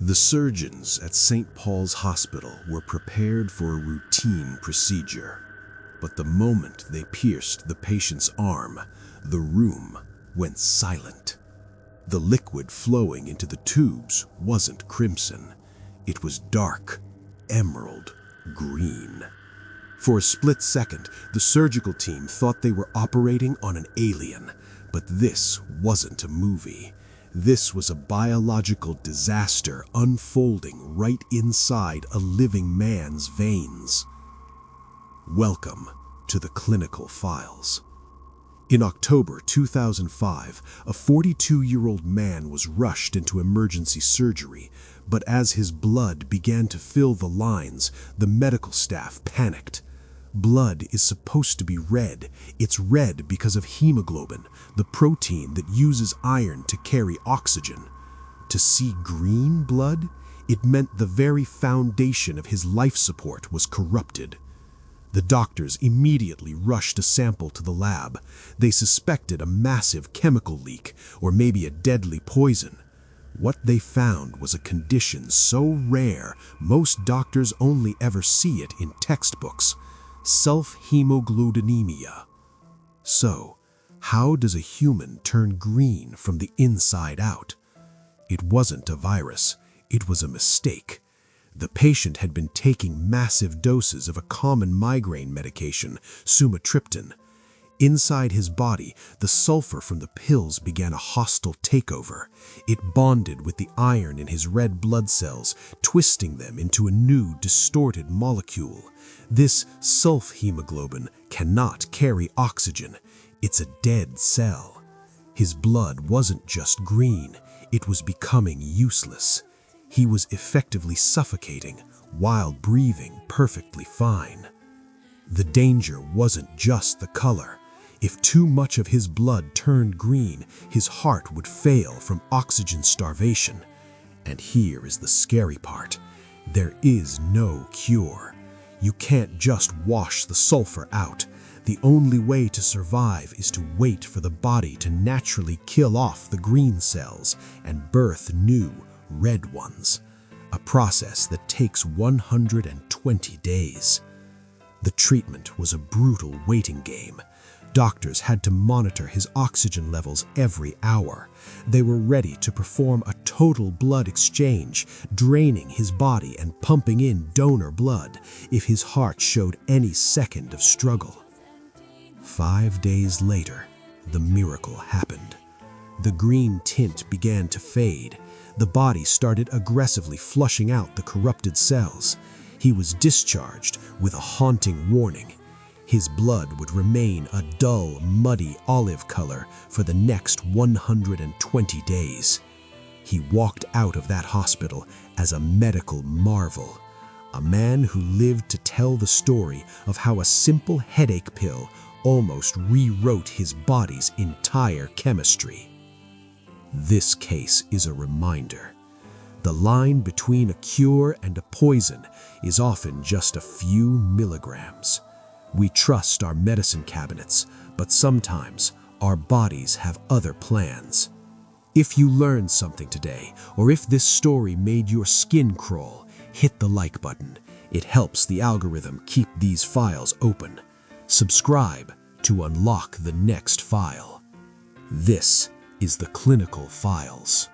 The surgeons at St. Paul's Hospital were prepared for a routine procedure. But the moment they pierced the patient's arm, the room went silent. The liquid flowing into the tubes wasn't crimson. It was dark, emerald green. For a split second, the surgical team thought they were operating on an alien. But this wasn't a movie. This was a biological disaster unfolding right inside a living man's veins. Welcome to the clinical files. In October 2005, a 42-year-old man was rushed into emergency surgery, but as his blood began to fill the lines, the medical staff panicked. Blood is supposed to be red. It's red because of hemoglobin, the protein that uses iron to carry oxygen. To see green blood, it meant the very foundation of his life support was corrupted. The doctors immediately rushed a sample to the lab. They suspected a massive chemical leak or maybe a deadly poison. What they found was a condition so rare most doctors only ever see it in textbooks: Sulfhemoglobinemia. So, how does a human turn green from the inside out? It wasn't a virus, it was a mistake. The patient had been taking massive doses of a common migraine medication, Sumatriptan. Inside his body, the sulfur from the pills began a hostile takeover. It bonded with the iron in his red blood cells, twisting them into a new, distorted molecule. This sulfhemoglobin cannot carry oxygen. It's a dead cell. His blood wasn't just green, it was becoming useless. He was effectively suffocating while breathing perfectly fine. The danger wasn't just the color. If too much of his blood turned green, his heart would fail from oxygen starvation. And here is the scary part. There is no cure. You can't just wash the sulfur out. The only way to survive is to wait for the body to naturally kill off the green cells and birth new, red ones. A process that takes 120 days. The treatment was a brutal waiting game. Doctors had to monitor his oxygen levels every hour. They were ready to perform a total blood exchange, draining his body and pumping in donor blood if his heart showed any second of struggle. 5 days later, the miracle happened. The green tint began to fade. The body started aggressively flushing out the corrupted cells. He was discharged with a haunting warning. His blood would remain a dull, muddy olive color for the next 120 days. He walked out of that hospital as a medical marvel, a man who lived to tell the story of how a simple headache pill almost rewrote his body's entire chemistry. This case is a reminder. The line between a cure and a poison is often just a few milligrams. We trust our medicine cabinets, but sometimes our bodies have other plans. If you learned something today, or if this story made your skin crawl, hit the like button. It helps the algorithm keep these files open. Subscribe to unlock the next file. This is the Clinical Files.